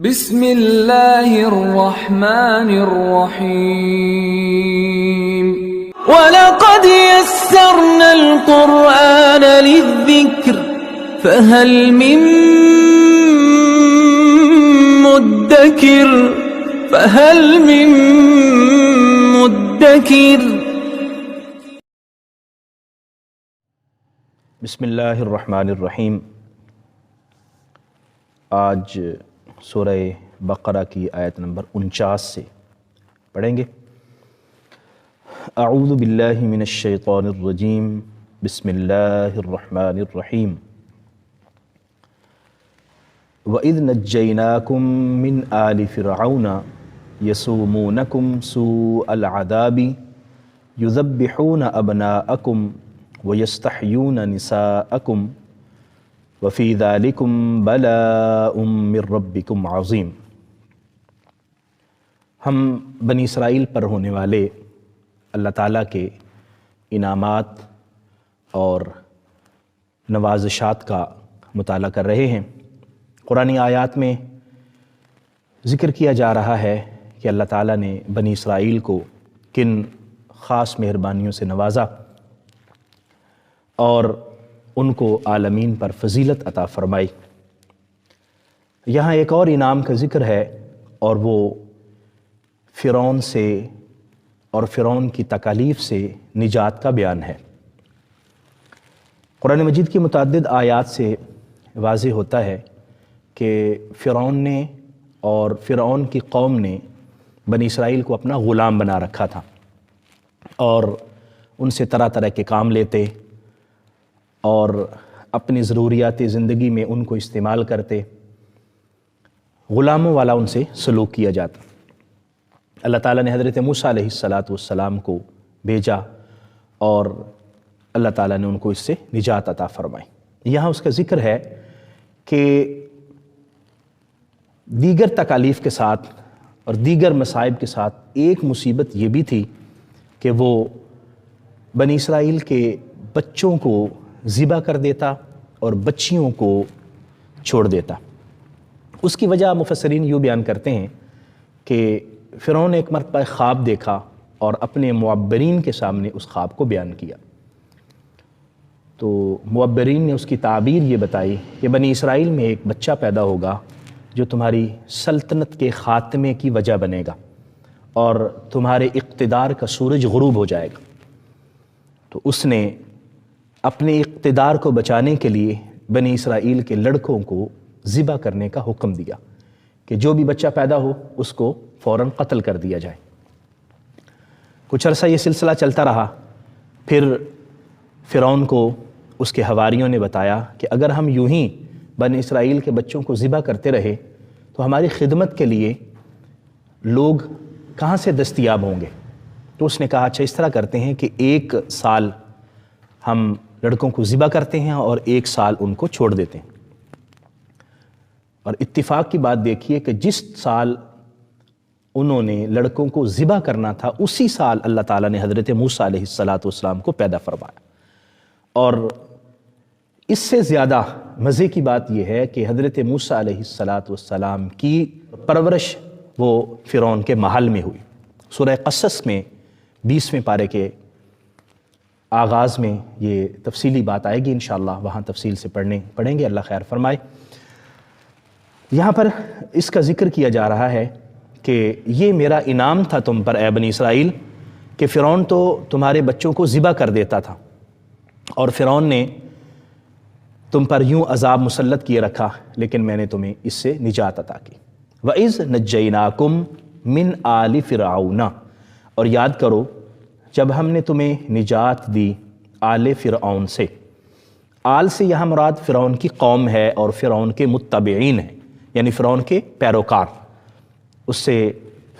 بسم اللہ الرحمن الرحیم وَلَقَدْ يَسَّرْنَا الْقُرْآنَ لِلذِّكْرِ فَهَلْ مِن مُدَّكِرٍ بسم اللہ الرحمن الرحیم۔ آج سورہ بقرہ کی آیت نمبر 49 سے پڑھیں گے۔ اعوذ باللہ من الشیطان الرجیم، بسم اللہ الرحمن الرحیم۔ وَإِذْ نَجَّيْنَاكُمْ مِنْ آلِ فِرْعَوْنَ يَسُومُونَكُمْ سُوءَ الْعَذَابِ يُذَبِّحُونَ أَبْنَاءَكُمْ وَيَسْتَحْيُونَ نِسَاءَكُمْ وَفِي ذَلِكُمْ بَلَاءٌ مِّن رَبِّكُمْ عَظِيمٌ۔ ہم بنی اسرائیل پر ہونے والے اللہ تعالیٰ کے انعامات اور نوازشات کا مطالعہ کر رہے ہیں۔ قرآنی آیات میں ذکر کیا جا رہا ہے کہ اللہ تعالیٰ نے بنی اسرائیل کو کن خاص مہربانیوں سے نوازا اور ان کو عالمین پر فضیلت عطا فرمائی۔ یہاں ایک اور انعام کا ذکر ہے اور وہ فرعون سے اور فرعون کی تکالیف سے نجات کا بیان ہے۔ قرآن مجید کی متعدد آیات سے واضح ہوتا ہے کہ فرعون نے اور فرعون کی قوم نے بنی اسرائیل کو اپنا غلام بنا رکھا تھا اور ان سے طرح طرح کے کام لیتے اور اپنی ضروریات زندگی میں ان کو استعمال کرتے، غلاموں والا ان سے سلوک کیا جاتا۔ اللہ تعالیٰ نے حضرت موسیٰ علیہ السلام کو بھیجا اور اللہ تعالیٰ نے ان کو اس سے نجات عطا فرمائی۔ یہاں اس کا ذکر ہے کہ دیگر تکالیف کے ساتھ اور دیگر مصائب کے ساتھ ایک مصیبت یہ بھی تھی کہ وہ بنی اسرائیل کے بچوں کو ذبح کر دیتا اور بچیوں کو چھوڑ دیتا۔ اس کی وجہ مفسرین یوں بیان کرتے ہیں کہ فرعون نے ایک مرتبہ خواب دیکھا اور اپنے معبرین کے سامنے اس خواب کو بیان کیا، تو معبرین نے اس کی تعبیر یہ بتائی کہ بنی اسرائیل میں ایک بچہ پیدا ہوگا جو تمہاری سلطنت کے خاتمے کی وجہ بنے گا اور تمہارے اقتدار کا سورج غروب ہو جائے گا۔ تو اس نے اپنے اقتدار کو بچانے کے لیے بنی اسرائیل کے لڑکوں کو ذبح کرنے کا حکم دیا کہ جو بھی بچہ پیدا ہو اس کو فوراً قتل کر دیا جائے۔ کچھ عرصہ یہ سلسلہ چلتا رہا، پھر فرعون کو اس کے حواریوں نے بتایا کہ اگر ہم یوں ہی بنی اسرائیل کے بچوں کو ذبح کرتے رہے تو ہماری خدمت کے لیے لوگ کہاں سے دستیاب ہوں گے؟ تو اس نے کہا اچھا اس طرح کرتے ہیں کہ 1 سال ہم لڑکوں کو ذبح کرتے ہیں اور 1 سال ان کو چھوڑ دیتے ہیں۔ اور اتفاق کی بات دیکھیے کہ جس سال انہوں نے لڑکوں کو ذبح کرنا تھا اسی سال اللہ تعالیٰ نے حضرت موسیٰ علیہ السلام کو پیدا فرمایا۔ اور اس سے زیادہ مزے کی بات یہ ہے کہ حضرت موسیٰ علیہ السلام کی پرورش وہ فرعون کے محل میں ہوئی۔ سورہ قصص میں 20ویں پارے کے آغاز میں یہ تفصیلی بات آئے گی انشاءاللہ، وہاں تفصیل سے پڑھیں گے، اللہ خیر فرمائے۔ یہاں پر اس کا ذکر کیا جا رہا ہے کہ یہ میرا انعام تھا تم پر اے بنی اسرائیل کہ فرعون تو تمہارے بچوں کو ذبح کر دیتا تھا اور فرعون نے تم پر یوں عذاب مسلط کیے رکھا، لیکن میں نے تمہیں اس سے نجات عطا کی۔ وَإِذْ نَجَّيْنَاكُمْ مِنْ آلِ فِرْعَوْنَ، اور یاد کرو جب ہم نے تمہیں نجات دی آل فرعون سے۔ آل سے یہاں مراد فرعون کی قوم ہے اور فرعون کے متبعین ہیں، یعنی فرعون کے پیروکار، اس سے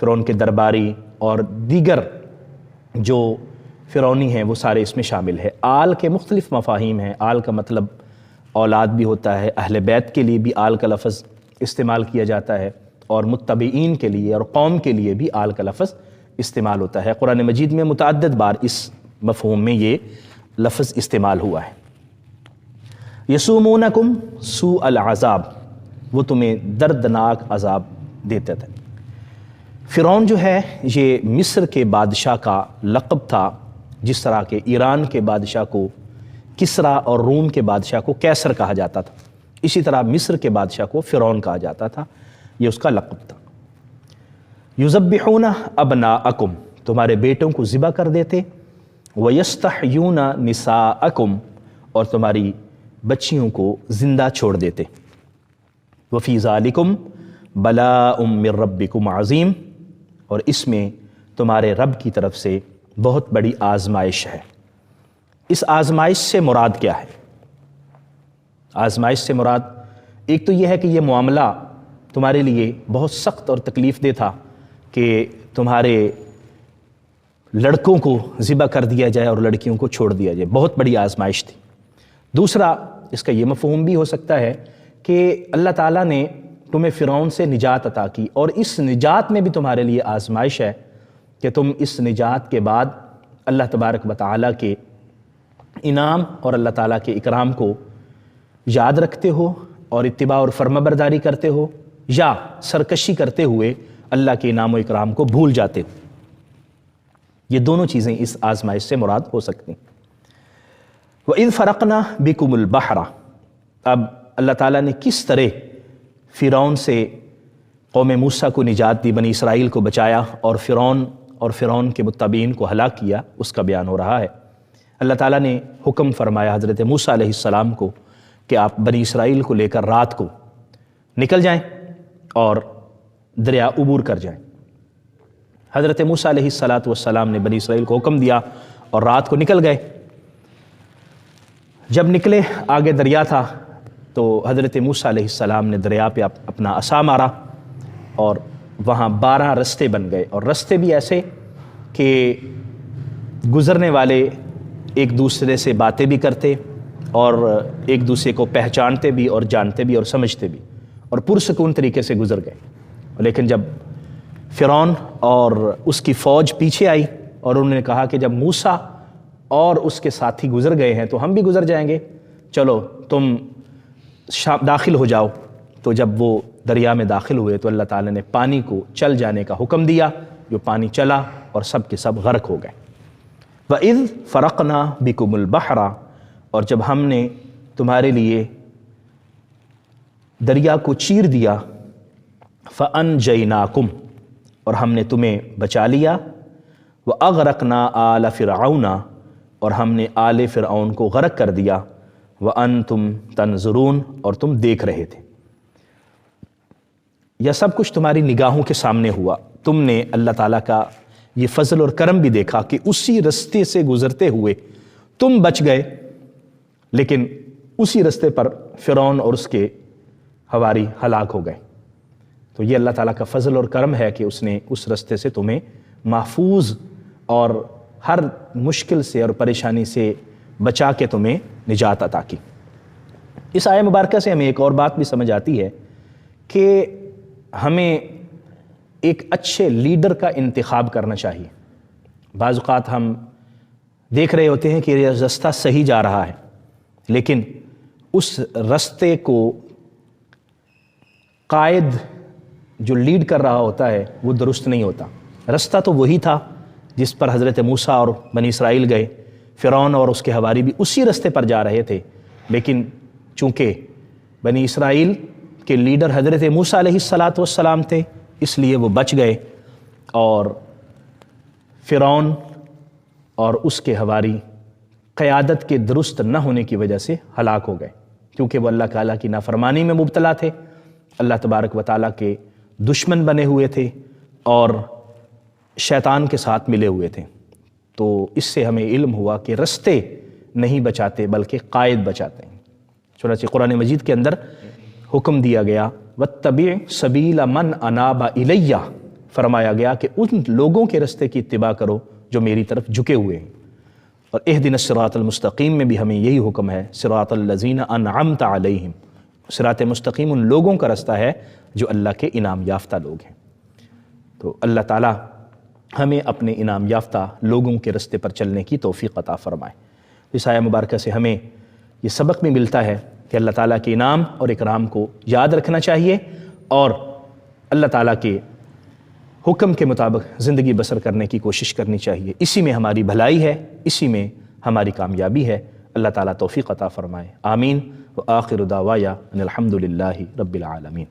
فرعون کے درباری اور دیگر جو فرعونی ہیں وہ سارے اس میں شامل ہے۔ آل کے مختلف مفاہیم ہیں۔ آل کا مطلب اولاد بھی ہوتا ہے، اہل بیت کے لیے بھی آل کا لفظ استعمال کیا جاتا ہے اور متبعین کے لیے اور قوم کے لیے بھی آل کا لفظ استعمال ہوتا ہے۔ قرآن مجید میں متعدد بار اس مفہوم میں یہ لفظ استعمال ہوا ہے۔ یسومونکم سوء العذاب، وہ تمہیں دردناک عذاب دیتے تھے۔ فرعون جو ہے یہ مصر کے بادشاہ کا لقب تھا، جس طرح کہ ایران کے بادشاہ کو کسرا اور روم کے بادشاہ کو کیسر کہا جاتا تھا، اسی طرح مصر کے بادشاہ کو فرعون کہا جاتا تھا، یہ اس کا لقب تھا۔ یذبحون ابناءکم، تمہارے بیٹوں کو ذبح کر دیتے، ویستحیون نساءکم، اور تمہاری بچیوں کو زندہ چھوڑ دیتے۔ وفی ذالکم بلاء من ربکم عظیم، اور اس میں تمہارے رب کی طرف سے بہت بڑی آزمائش ہے۔ اس آزمائش سے مراد کیا ہے؟ آزمائش سے مراد ایک تو یہ ہے کہ یہ معاملہ تمہارے لیے بہت سخت اور تکلیف دہ تھا کہ تمہارے لڑکوں کو ذبح کر دیا جائے اور لڑکیوں کو چھوڑ دیا جائے، بہت بڑی آزمائش تھی۔ دوسرا اس کا یہ مفہوم بھی ہو سکتا ہے کہ اللہ تعالیٰ نے تمہیں فرعون سے نجات عطا کی، اور اس نجات میں بھی تمہارے لیے آزمائش ہے کہ تم اس نجات کے بعد اللہ تبارک و تعالیٰ کے انعام اور اللہ تعالیٰ کے اکرام کو یاد رکھتے ہو اور اتباع اور فرمانبرداری کرتے ہو، یا سرکشی کرتے ہوئے اللہ کے انعام و اکرام کو بھول جاتے ہو۔ یہ دونوں چیزیں اس آزمائش سے مراد ہو سکتی ہیں۔ وَإِذْ فَرَقْنَا بِكُمُ الْبَحْرَ، اب اللہ تعالیٰ نے کس طرح فرعون سے قوم موسیٰ کو نجات دی، بنی اسرائیل کو بچایا، اور فرعون کے متبعین کو ہلاک کیا، اس کا بیان ہو رہا ہے۔ اللہ تعالیٰ نے حکم فرمایا حضرت موسیٰ علیہ السلام کو کہ آپ بنی اسرائیل کو لے کر رات کو نکل جائیں اور دریا عبور کر جائیں۔ حضرت موسیٰ علیہ السلام نے بنی اسرائیل کو حکم دیا اور رات کو نکل گئے۔ جب نکلے، آگے دریا تھا، تو حضرت موسیٰ علیہ السلام نے دریا پہ اپنا عصا مارا اور وہاں 12 رستے بن گئے، اور رستے بھی ایسے کہ گزرنے والے ایک دوسرے سے باتیں بھی کرتے اور ایک دوسرے کو پہچانتے بھی اور جانتے بھی اور سمجھتے بھی، اور پرسکون طریقے سے گزر گئے۔ لیکن جب فرعون اور اس کی فوج پیچھے آئی اور انہوں نے کہا کہ جب موسیٰ اور اس کے ساتھی گزر گئے ہیں تو ہم بھی گزر جائیں گے، چلو تم داخل ہو جاؤ، تو جب وہ دریا میں داخل ہوئے تو اللہ تعالیٰ نے پانی کو چل جانے کا حکم دیا، جو پانی چلا اور سب کے سب غرق ہو گئے۔ وَإِذْ فَرَقْنَا بِكُمُ الْبَحْرَ، اور جب ہم نے تمہارے لیے دریا کو چیر دیا، فَأَنْجَيْنَاكُمْ، اور ہم نے تمہیں بچا لیا، وَأَغْرَقْنَا آلَ فِرْعَوْنَ، اور ہم نے آل فرعون کو غرق کر دیا، وَأَنْتُمْ تَنْظُرُونَ، اور تم دیکھ رہے تھے۔ یہ سب کچھ تمہاری نگاہوں کے سامنے ہوا، تم نے اللہ تعالیٰ کا یہ فضل اور کرم بھی دیکھا کہ اسی رستے سے گزرتے ہوئے تم بچ گئے، لیکن اسی رستے پر فرعون اور اس کے حواری ہلاک ہو گئے۔ تو یہ اللہ تعالیٰ کا فضل اور کرم ہے کہ اس نے اس رستے سے تمہیں محفوظ اور ہر مشکل سے اور پریشانی سے بچا کے تمہیں نجات عطا کی۔ اس آیہ مبارکہ سے ہمیں ایک اور بات بھی سمجھ آتی ہے کہ ہمیں ایک اچھے لیڈر کا انتخاب کرنا چاہیے۔ بعض اوقات ہم دیکھ رہے ہوتے ہیں کہ یہ رستہ صحیح جا رہا ہے، لیکن اس رستے کو قائد جو لیڈ کر رہا ہوتا ہے وہ درست نہیں ہوتا۔ رستہ تو وہی تھا جس پر حضرت موسیٰ اور بنی اسرائیل گئے، فرعون اور اس کے حواری بھی اسی رستے پر جا رہے تھے، لیکن چونکہ بنی اسرائیل کے لیڈر حضرت موسیٰ علیہ السلام تھے، اس لیے وہ بچ گئے، اور فرعون اور اس کے حواری قیادت کے درست نہ ہونے کی وجہ سے ہلاک ہو گئے، کیونکہ وہ اللہ تعالیٰ کی نافرمانی میں مبتلا تھے، اللہ تبارک و تعالیٰ کے دشمن بنے ہوئے تھے اور شیطان کے ساتھ ملے ہوئے تھے۔ تو اس سے ہمیں علم ہوا کہ رستے نہیں بچاتے بلکہ قائد بچاتے ہیں۔ چنانچہ قرآن مجید کے اندر حکم دیا گیا وَاتَّبِعْ سَبِيلَ مَنْ أَنَابَ إِلَيَّ، فرمایا گیا کہ ان لوگوں کے رستے کی اتباع کرو جو میری طرف جھکے ہوئے ہیں۔ اور اهدنا الصراط المستقیم میں بھی ہمیں یہی حکم ہے، صراط الذین انعمت علیہم، صراط مستقیم ان لوگوں کا رستہ ہے جو اللہ کے انعام یافتہ لوگ ہیں۔ تو اللہ تعالیٰ ہمیں اپنے انعام یافتہ لوگوں کے رستے پر چلنے کی توفیق عطا فرمائے۔ اس آیہ مبارکہ سے ہمیں یہ سبق بھی ملتا ہے کہ اللہ تعالیٰ کے انعام اور اکرام کو یاد رکھنا چاہیے اور اللہ تعالیٰ کے حکم کے مطابق زندگی بسر کرنے کی کوشش کرنی چاہیے. اسی میں ہماری بھلائی ہے، اسی میں ہماری کامیابی ہے. اللہ تعالیٰ توفیق عطا فرمائے. آمین. وآخر دعوایا ان الحمد للہ رب العالمین.